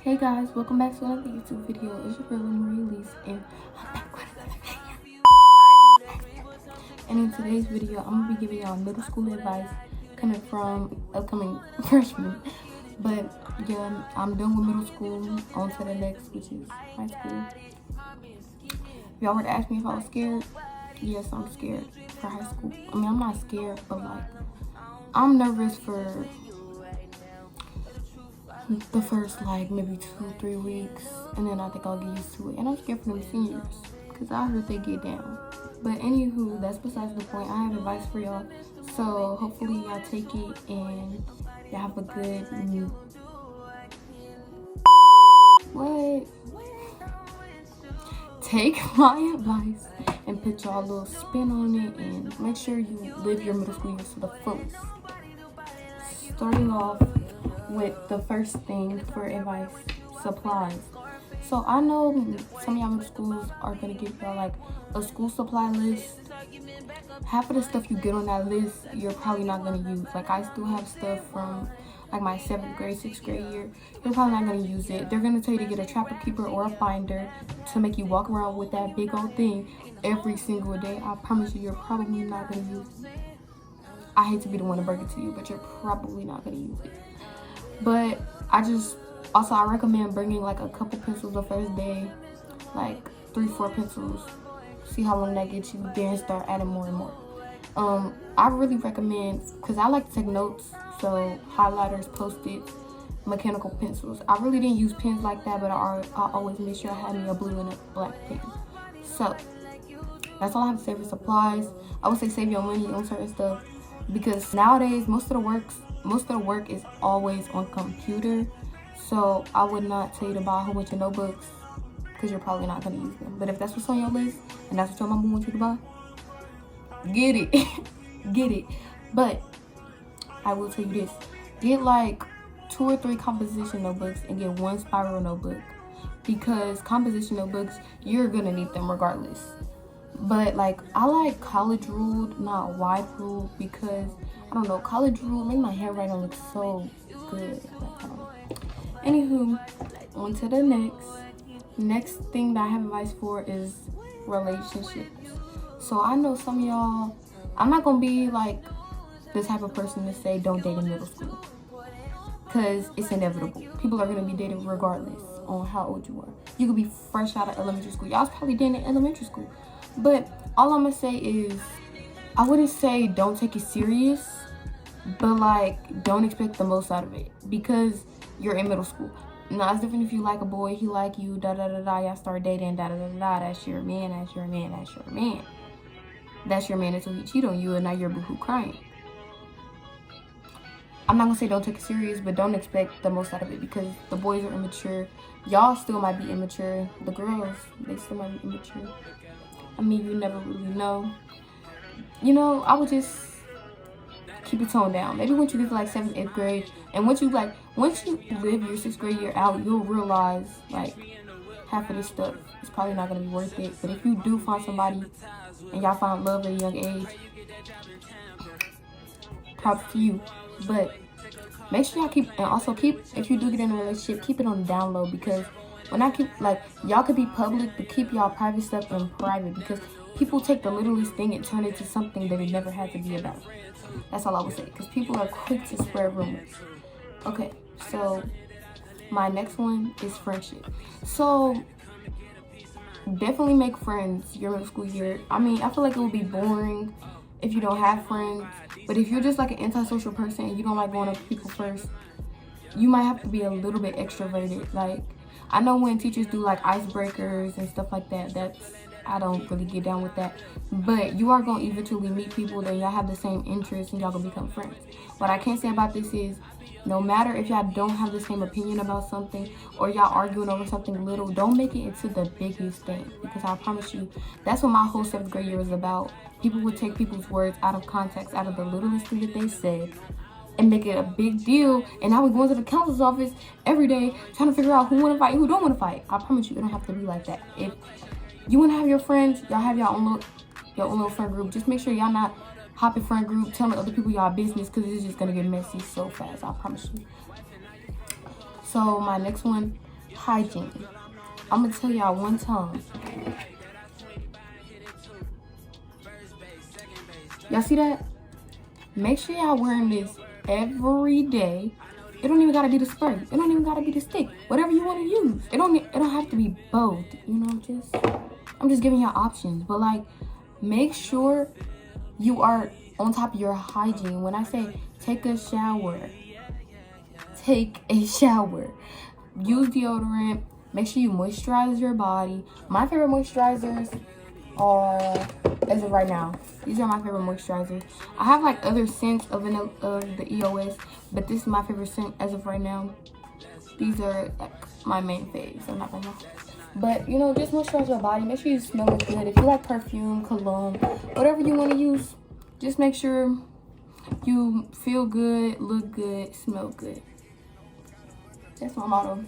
Hey guys, welcome back to another YouTube video. It's your girl amorialyssexo, and I'm back with another video. And in today's video, I'm gonna be giving y'all middle school advice coming from upcoming freshmen. But yeah, I'm done with middle school, on to the next, which is high school. If y'all were to ask me if I was scared, yes, I'm scared for high school. I mean, I'm not scared, but like, I'm nervous for the first like maybe 2-3 weeks, and then I think I'll get used to it. And I'm scared for them seniors because I heard they get down. But anywho, that's besides the point. I have advice for y'all, so hopefully y'all take it and y'all have a good take my advice and put y'all a little spin on it and make sure you live your middle school years to the fullest. Starting off with the first thing for advice, supplies. So I know some of y'all middle schools are gonna give y'all like a school supply list. Half of the stuff you get on that list you're probably not gonna use. Like I still have stuff from like my 7th grade, 6th grade year. You're probably not gonna use it. They're gonna tell you to get a trapper keeper or a binder to make you walk around with that big old thing every single day. I promise you're probably not gonna use it. I hate to be the one to break it to you, but you're probably not gonna use it. But I recommend bringing like a couple pencils the first day, like 3-4 pencils. See how long that gets you, then start adding more and more. I really recommend, because I like to take notes, so highlighters, post-its, mechanical pencils. I really didn't use pens like that, but I always made sure I had me a blue and a black pen. So that's all I have to say for supplies. I would say save your money on certain stuff, because nowadays most of the work is always on computer. So I would not tell you to buy a whole bunch of notebooks because you're probably not going to use them. But if that's what's on your list and that's what your mama wants you to buy, get it. Get it. But I will tell you this, get like 2 or 3 composition notebooks and get 1 spiral notebook, because composition notebooks, you're gonna need them regardless. But like, I like college ruled, not wide ruled, because I don't know, college ruled make my handwriting look so good. Like, I don't know. Anywho, on to the next thing that I have advice for is relationships. So I know some of y'all, I'm not gonna be like the type of person to say don't date in middle school, because it's inevitable. People are gonna be dating regardless on how old you are. You could be fresh out of elementary school. Y'all was probably dating in elementary school. But all I'm gonna say is, I wouldn't say don't take it serious, but like, don't expect the most out of it, because you're in middle school. Now it's different if you like a boy, he like you, y'all start dating, that's your man, that's your man, that's your man. That's your man until he cheat on you and now you're boohoo crying. I'm not gonna say don't take it serious, but don't expect the most out of it, because the boys are immature. Y'all still might be immature. The girls, they still might be immature. I mean, you never really know. You know, I would just keep it toned down. Maybe once you get to like 7th, 8th grade, and once you live your 6th grade year out, you'll realize like half of this stuff is probably not gonna be worth it. But if you do find somebody and y'all find love at a young age, props to you. But make sure y'all keep, if you do get in a relationship, keep it on the down low, because when I keep, like, y'all could be public, but keep y'all private stuff in private, because people take the littlest thing and turn it into something that it never had to be about. That's all I would say, because people are quick to spread rumors. Okay, so my next one is friendship. So definitely make friends your middle school year. I mean, I feel like it would be boring if you don't have friends, but if you're just like an antisocial person and you don't like going up to people first, you might have to be a little bit extroverted. Like, I know when teachers do like icebreakers and stuff like that, I don't really get down with that. But you are going to eventually meet people that y'all have the same interests and y'all going to become friends. What I can say about this is, no matter if y'all don't have the same opinion about something or y'all arguing over something little, don't make it into the biggest thing, because I promise you, that's what my whole 7th grade year was about. People would take people's words out of context, out of the littlest thing that they said, and make it a big deal. And now we're going to the counselor's office every day trying to figure out who want to fight, who don't want to fight. I promise you, it don't have to be like that. If you want to have your friends, y'all have your own little friend group. Just make sure y'all not hopping friend group telling other people y'all business, because it's just gonna get messy so fast. I promise you. So my next one, hygiene. I'm gonna tell y'all one time. Y'all see that? Make sure y'all wearing this every day. It don't even gotta be the spray. It don't even gotta be the stick. Whatever you want to use. It don't have to be both. You know, I'm just giving y'all options. But like, make sure you are on top of your hygiene. When I say take a shower, use deodorant. Make sure you moisturize your body. My favorite moisturizers are, as of right now, these are my favorite moisturizers. I have like other scents of the EOS, but this is my favorite scent as of right now. These are like my main faves. I'm not gonna lie. But you know, just moisturize your body. Make sure you smell good. If you like perfume, cologne, whatever you want to use, just make sure you feel good, look good, smell good. That's my motto.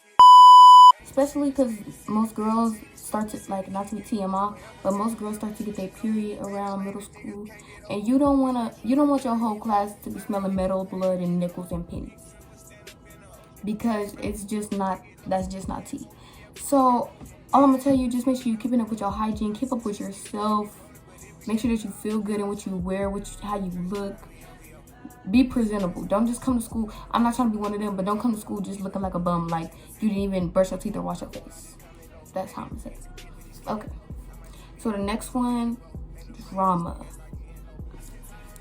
Especially because most girls start to, like, not to be TMI, but most girls start to get their period around middle school, and you don't want your whole class to be smelling metal, blood, and nickels and pennies, because that's just not tea. So all I'm gonna tell you, just make sure you're keeping up with your hygiene, keep up with yourself, make sure that you feel good in what you wear, how you look. Be presentable. Don't just come to school. I'm not trying to be one of them, but don't come to school just looking like a bum, like you didn't even brush your teeth or wash your face. That's how I'm gonna say it. Okay. So the next one, drama.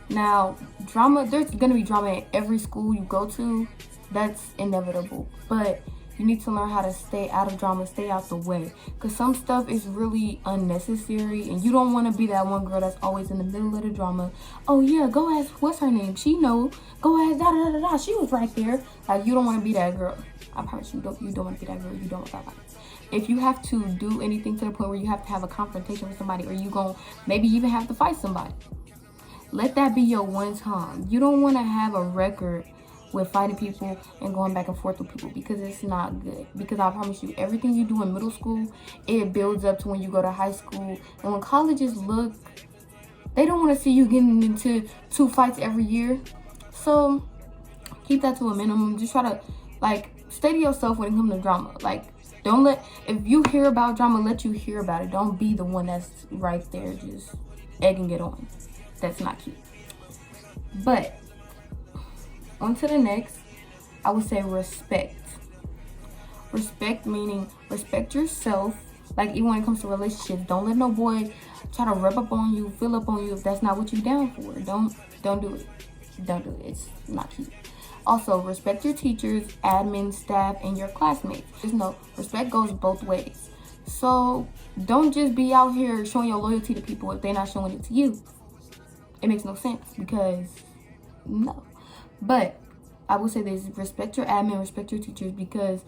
Now, drama, there's gonna be drama in every school you go to. That's inevitable. But you need to learn how to stay out of drama, stay out the way. Because some stuff is really unnecessary, and you don't want to be that one girl that's always in the middle of the drama. Oh yeah, go ask, what's her name? She know. Go ask, da-da-da-da-da. She was right there. Like, you don't want to be that girl. I promise you don't want to be that girl. You don't want that. If you have to do anything to the point where you have to have a confrontation with somebody, or you gon' maybe even have to fight somebody, let that be your one time. You don't want to have a record with fighting people and going back and forth with people, because it's not good. Because I promise you, everything you do in middle school, it builds up to when you go to high school. And when colleges look, they don't want to see you getting into 2 fights every year. So keep that to a minimum. Just try to, like, stay to yourself when it comes to drama. Like, don't let, if you hear about drama, let you hear about it. Don't be the one that's right there just egging it on. That's not cute. But on to the next, I would say respect. Respect meaning respect yourself. Like, even when it comes to relationships, don't let no boy try to rub up on you, fill up on you if that's not what you're down for. Don't do it. Don't do it. It's not cute. Also, respect your teachers, admin, staff, and your classmates. Just know, respect goes both ways. So don't just be out here showing your loyalty to people if they're not showing it to you. It makes no sense, because no. But I would say this: respect your admin, respect your teachers, because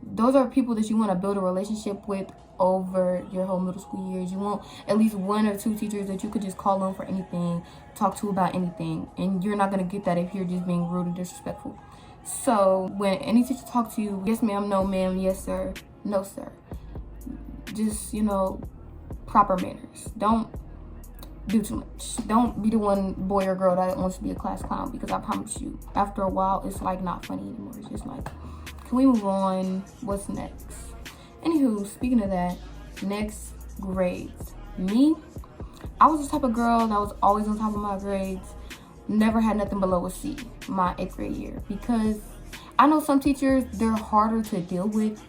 those are people that you want to build a relationship with over your whole middle school years. You want at least 1 or 2 teachers that you could just call on for anything, talk to about anything, and you're not going to get that if you're just being rude and disrespectful. So when any teacher talks to you, yes ma'am, no ma'am, yes sir, no sir. Just, you know, proper manners. Don't do too much. Don't be the one boy or girl that wants to be a class clown, because I promise you, after a while, it's like not funny anymore. It's just like, can we move on? What's next? Anywho, speaking of that, next, grades. Me, I was the type of girl that was always on top of my grades. Never had nothing below a C my 8th grade year, because I know some teachers, they're harder to deal with.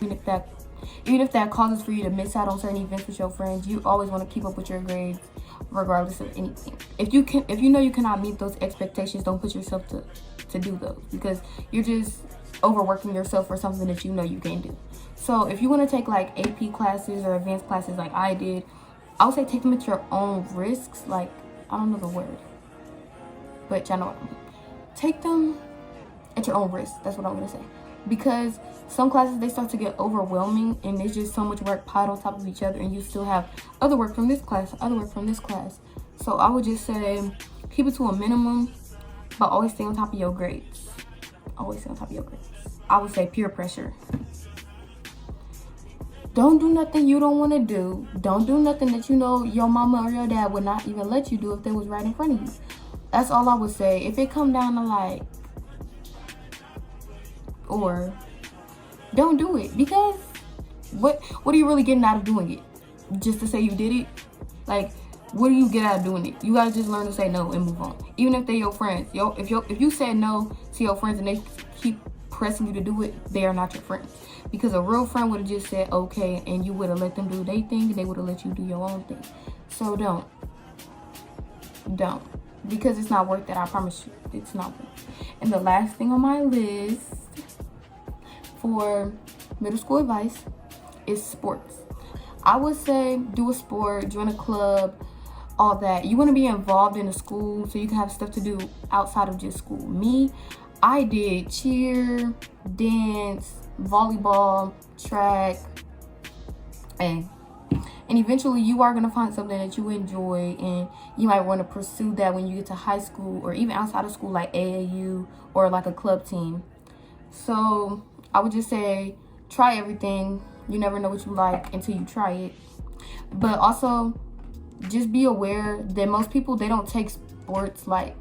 Even if that causes for you to miss out on certain events with your friends, you always want to keep up with your grades regardless of anything. If you know you cannot meet those expectations, don't put yourself to do those, because you're just overworking yourself for something that you know you can't do. So if you want to take like AP classes or advanced classes like I did, I would say take them at your own risks. Like, I don't know the word, but y'all know what I mean. Take them at your own risk. That's what I'm gonna say. Because some classes, they start to get overwhelming, and there's just so much work piled on top of each other, and you still have other work from this class, other work from this class. So I would just say keep it to a minimum, but always stay on top of your grades. Always stay on top of your grades. I would say peer pressure. Don't do nothing you don't want to do. Don't do nothing that you know your mama or your dad would not even let you do if they was right in front of you. That's all I would say. If it come down to like, or don't do it, because What are you really getting out of doing it? Just to say you did it? Like, what do you get out of doing it? You gotta just learn to say no and move on. Even if they're your friends. If you said no to your friends and they keep pressing you to do it, they are not your friends. Because a real friend would have just said okay, and you would have let them do their thing, and they would have let you do your own thing. So don't. Because it's not worth it. I promise you, it's not worth it. And the last thing on my list for middle school advice is sports. I would say do a sport, join a club, all that. You want to be involved in a school so you can have stuff to do outside of just school. Me, I did cheer, dance, volleyball, track, and eventually you are going to find something that you enjoy, and you might want to pursue that when you get to high school or even outside of school, like AAU or like a club team. So I would just say try everything. You never know what you like until you try it. But also just be aware that most people, they don't take sports like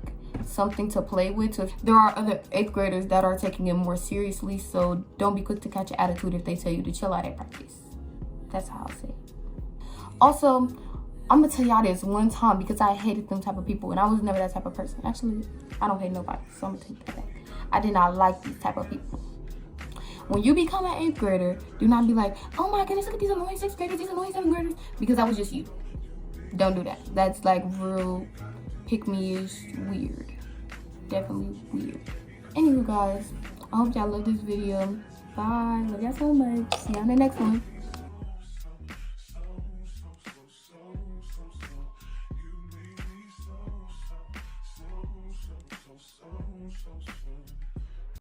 something to play with. So there are other 8th graders that are taking it more seriously, so don't be quick to catch an attitude if they tell you to chill out at practice. That's how I'll say it. Also, I'm gonna tell y'all this one time, because I hated them type of people, and I was never that type of person. Actually, I don't hate nobody, so I'm gonna take that back. I did not like these type of people. When you become an 8th grader, do not be like, oh my goodness, look at these annoying 6th graders, these annoying 7th graders, because that was just you. Don't do that. That's like real pick-me-ish weird. Definitely weird. Anyway, guys, I hope y'all love this video. Bye. Love y'all so much. See y'all in the next one.